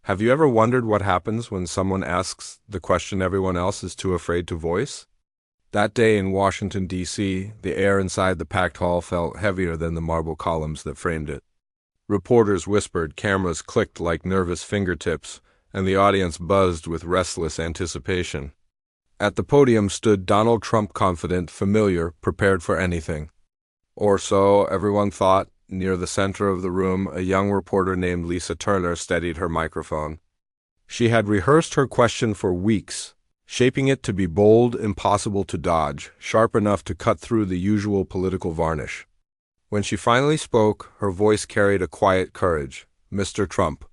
Have you ever wondered what happens when someone asks the question everyone else is too afraid to voice? That day in Washington, D.C., the air inside the packed hall felt heavier than the marble columns that framed it. Reporters whispered, cameras clicked like nervous fingertips, and the audience buzzed with restless anticipation. At the podium stood Donald Trump, confident, familiar, prepared for anything. Or so everyone thought. Near the center of the room, a young reporter named Lisa Turner steadied her microphone. She had rehearsed her question for weeks, shaping it to be bold, impossible to dodge, sharp enough to cut through the usual political varnish. When she finally spoke, her voice carried a quiet courage. Mr. Trump,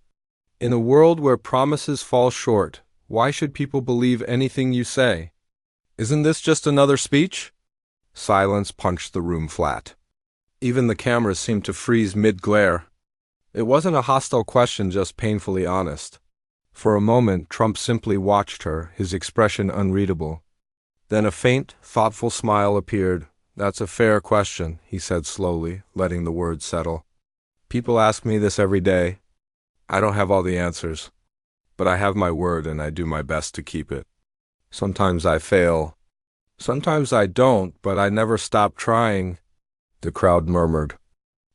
in a world where promises fall short, why should people believe anything you say? Isn't this just another speech? Silence punched the room flat. Even the cameras seemed to freeze mid-glare. It wasn't a hostile question, just painfully honest. For a moment, Trump simply watched her, his expression unreadable. Then a faint, thoughtful smile appeared. That's a fair question, he said slowly, letting the words settle. People ask me this every day. I don't have all the answers. But I have my word and I do my best to keep it. Sometimes I fail. Sometimes I don't, but I never stop trying. The crowd murmured.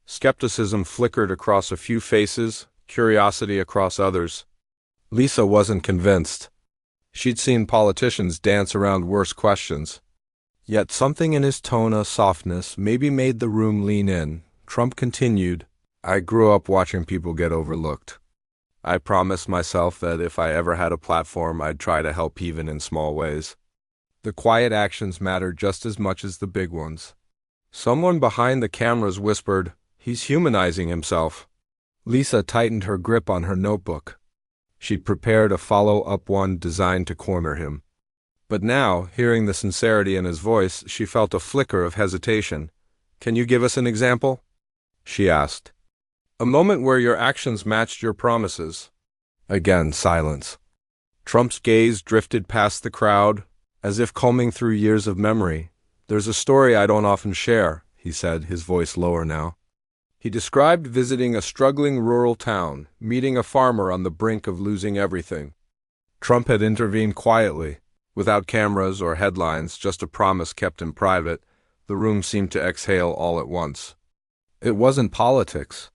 Skepticism flickered across a few faces, curiosity across others. Lisa wasn't convinced. She'd seen politicians dance around worse questions. Yet something in his tone, a softness, maybe made the room lean in. Trump continued, I grew up watching people get overlooked. I promised myself that if I ever had a platform, I'd try to help even in small ways. The quiet actions mattered just as much as the big ones. Someone behind the cameras whispered, he's humanizing himself. Lisa tightened her grip on her notebook. She'd prepared a follow-up one designed to corner him. But now, hearing the sincerity in his voice, she felt a flicker of hesitation. Can you give us an example? She asked. A moment where your actions matched your promises. Again, silence. Trump's gaze drifted past the crowd, as if combing through years of memory. There's a story I don't often share, he said, his voice lower now. He described visiting a struggling rural town, meeting a farmer on the brink of losing everything. Trump had intervened quietly, without cameras or headlines, just a promise kept in private. The room seemed to exhale all at once. It wasn't politics.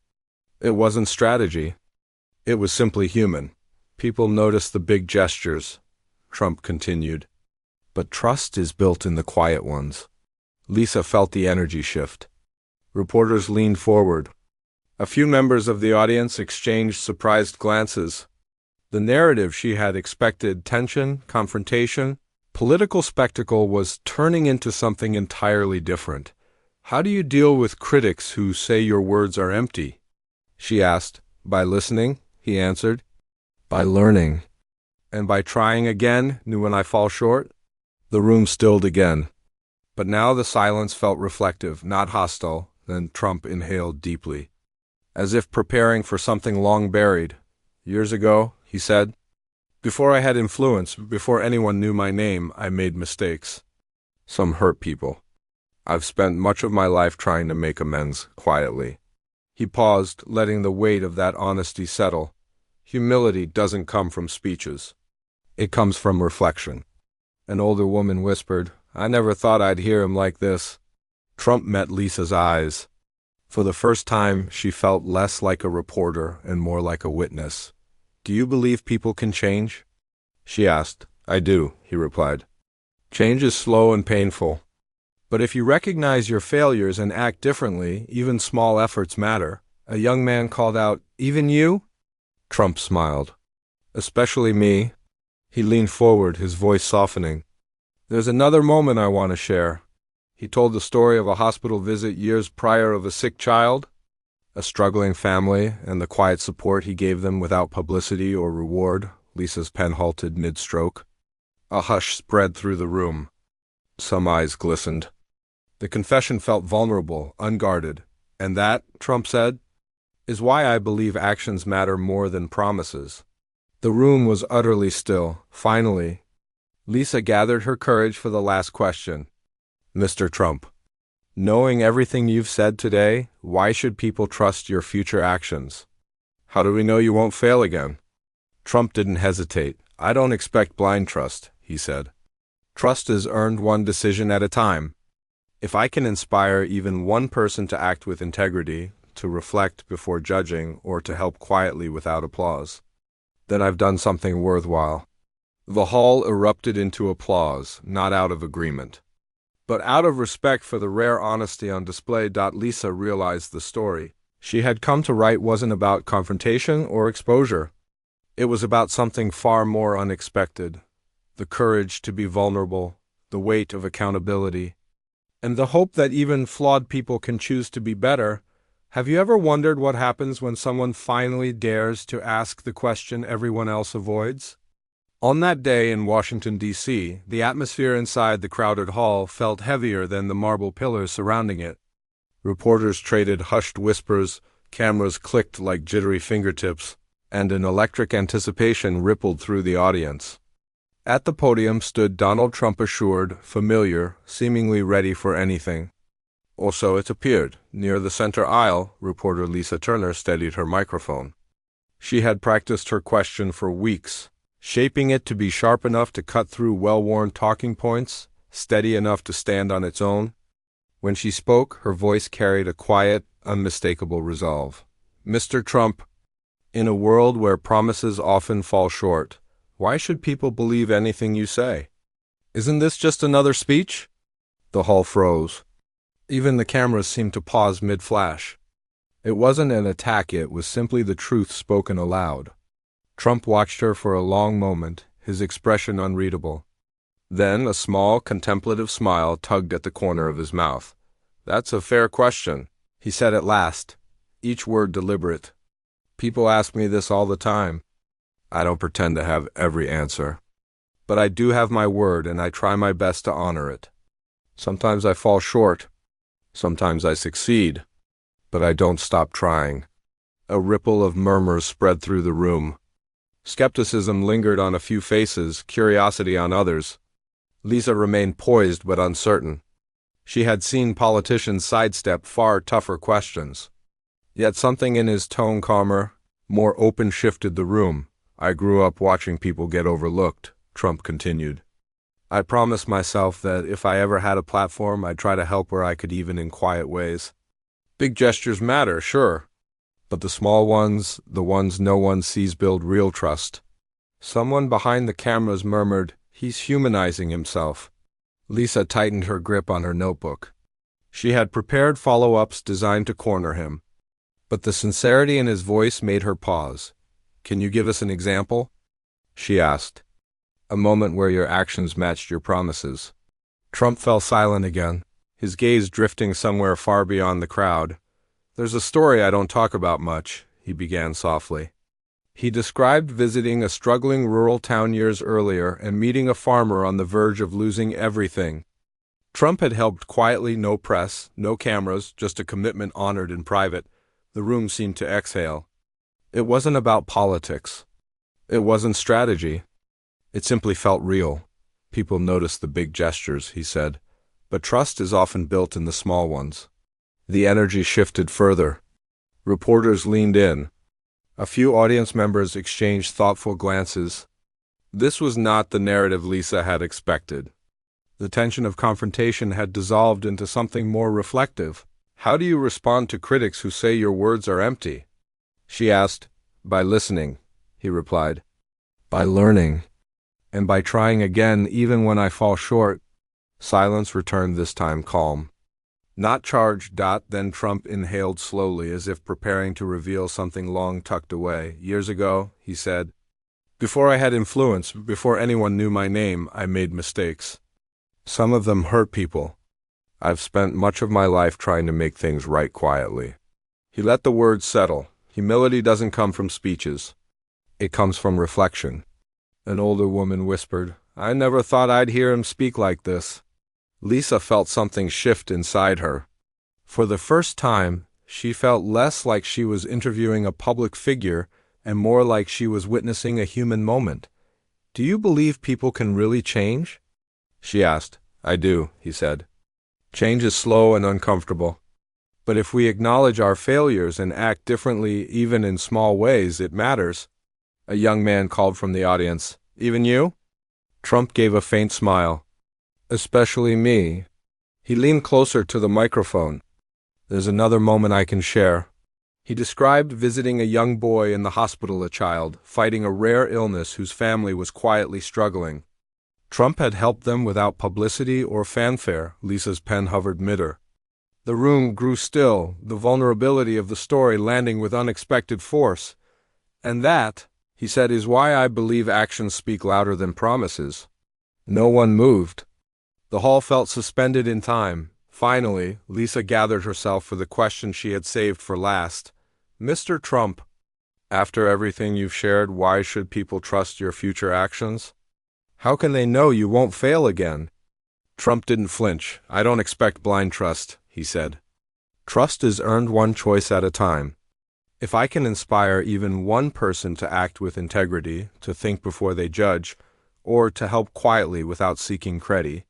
It wasn't strategy. It was simply human. People noticed the big gestures. Trump continued. But trust is built in the quiet ones. Lisa felt the energy shift. Reporters leaned forward. A few members of the audience exchanged surprised glances. The narrative she had expected, tension, confrontation, political spectacle, was turning into something entirely different. How do you deal with critics who say your words are empty? She asked. By listening, he answered. By learning. And by trying again, when I fall short? The room stilled again. But now the silence felt reflective, not hostile. Then Trump inhaled deeply, as if preparing for something long buried. Years ago, he said, before I had influence, before anyone knew my name, I made mistakes. Some hurt people. I've spent much of my life trying to make amends quietly. He paused, letting the weight of that honesty settle. Humility doesn't come from speeches. It comes from reflection. An older woman whispered, I never thought I'd hear him like this. Trump met Lisa's eyes. For the first time, she felt less like a reporter and more like a witness. Do you believe people can change? She asked. I do, he replied. Change is slow and painful. But if you recognize your failures and act differently, even small efforts matter. A young man called out, Even you? Trump smiled. Especially me. He leaned forward, his voice softening. There's another moment I want to share. He told the story of a hospital visit years prior of a sick child, a struggling family, and the quiet support he gave them without publicity or reward. Lisa's pen halted mid-stroke. A hush spread through the room. Some eyes glistened. The confession felt vulnerable, unguarded. And that, Trump said, is why I believe actions matter more than promises. The room was utterly still. Finally, Lisa gathered her courage for the last question. Mr. Trump, knowing everything you've said today, why should people trust your future actions? How do we know you won't fail again? Trump didn't hesitate. "I don't expect blind trust," he said. "Trust is earned one decision at a time. If I can inspire even one person to act with integrity, to reflect before judging, or to help quietly without applause, then I've done something worthwhile." The hall erupted into applause, not out of agreement, but out of respect for the rare honesty on display. Lisa realized the story she had come to write wasn't about confrontation or exposure. It was about something far more unexpected: the courage to be vulnerable, the weight of accountability, and the hope that even flawed people can choose to be better. Have you ever wondered what happens when someone finally dares to ask the question everyone else avoids? On that day in Washington, D.C., the atmosphere inside the crowded hall felt heavier than the marble pillars surrounding it. Reporters traded hushed whispers, cameras clicked like jittery fingertips, and an electric anticipation rippled through the audience. At the podium stood Donald Trump, assured, familiar, seemingly ready for anything. Or so it appeared. Near the center aisle, reporter Lisa Turner steadied her microphone. She had practiced her question for weeks, shaping it to be sharp enough to cut through well-worn talking points, steady enough to stand on its own. When she spoke, her voice carried a quiet, unmistakable resolve. "Mr. Trump, in a world where promises often fall short, why should people believe anything you say? Isn't this just another speech?" The hall froze. Even the cameras seemed to pause mid-flash. It wasn't an attack, it was simply the truth spoken aloud. Trump watched her for a long moment, his expression unreadable. Then a small, contemplative smile tugged at the corner of his mouth. "That's a fair question," he said at last, each word deliberate. "People ask me this all the time. I don't pretend to have every answer. But I do have my word, and I try my best to honor it. Sometimes I fall short. Sometimes I succeed. But I don't stop trying." A ripple of murmurs spread through the room. Skepticism lingered on a few faces, curiosity on others. Lisa remained poised but uncertain. She had seen politicians sidestep far tougher questions. Yet something in his tone, calmer, more open, shifted the room. "I grew up watching people get overlooked," Trump continued. "I promised myself that if I ever had a platform, I'd try to help where I could, even in quiet ways. Big gestures matter, sure, but the small ones, the ones no one sees, build real trust." Someone behind the cameras murmured, "He's humanizing himself." Lisa tightened her grip on her notebook. She had prepared follow-ups designed to corner him, but the sincerity in his voice made her pause. "Can you give us an example?" she asked. "A moment where your actions matched your promises." Trump fell silent again, his gaze drifting somewhere far beyond the crowd. "There's a story I don't talk about much," he began softly. He described visiting a struggling rural town years earlier and meeting a farmer on the verge of losing everything. Trump had helped quietly, no press, no cameras, just a commitment honored in private. The room seemed to exhale. It wasn't about politics. It wasn't strategy. It simply felt real. "People notice the big gestures," he said, "but trust is often built in the small ones." The energy shifted further. Reporters leaned in. A few audience members exchanged thoughtful glances. This was not the narrative Lisa had expected. The tension of confrontation had dissolved into something more reflective. "How do you respond to critics who say your words are empty?" she asked. "By listening," he replied. "By learning. And by trying again even when I fall short." Silence returned, this time calm. "Not charged." Then Trump inhaled slowly, as if preparing to reveal something long tucked away. "Years ago," he said, "before I had influence, before anyone knew my name, I made mistakes. Some of them hurt people. I've spent much of my life trying to make things right quietly." He let the words settle. Humility doesn't come from speeches. It comes from reflection. An older woman whispered, "I never thought I'd hear him speak like this." Lisa felt something shift inside her. For the first time, she felt less like she was interviewing a public figure and more like she was witnessing a human moment. "Do you believe people can really change?" she asked. "I do," he said. "Change is slow and uncomfortable. But if we acknowledge our failures and act differently, even in small ways, it matters." A young man called from the audience. Even you? Trump gave a faint smile. Especially me. He leaned closer to the microphone. There's another moment I can share. He described visiting a young boy in the hospital, a child fighting a rare illness whose family was quietly struggling. Trump had helped them without publicity or fanfare. Lisa's pen hovered mid-air. The room grew still, the vulnerability of the story landing with unexpected force. And that, he said, is why I believe actions speak louder than promises. No one moved. The hall felt suspended in time. Finally, Lisa gathered herself for the question she had saved for last. Mr. Trump, after everything you've shared, why should people trust your future actions? How can they know you won't fail again? Trump didn't flinch. I don't expect blind trust, he said. Trust is earned one choice at a time. If I can inspire even one person to act with integrity, to think before they judge, or to help quietly without seeking credit,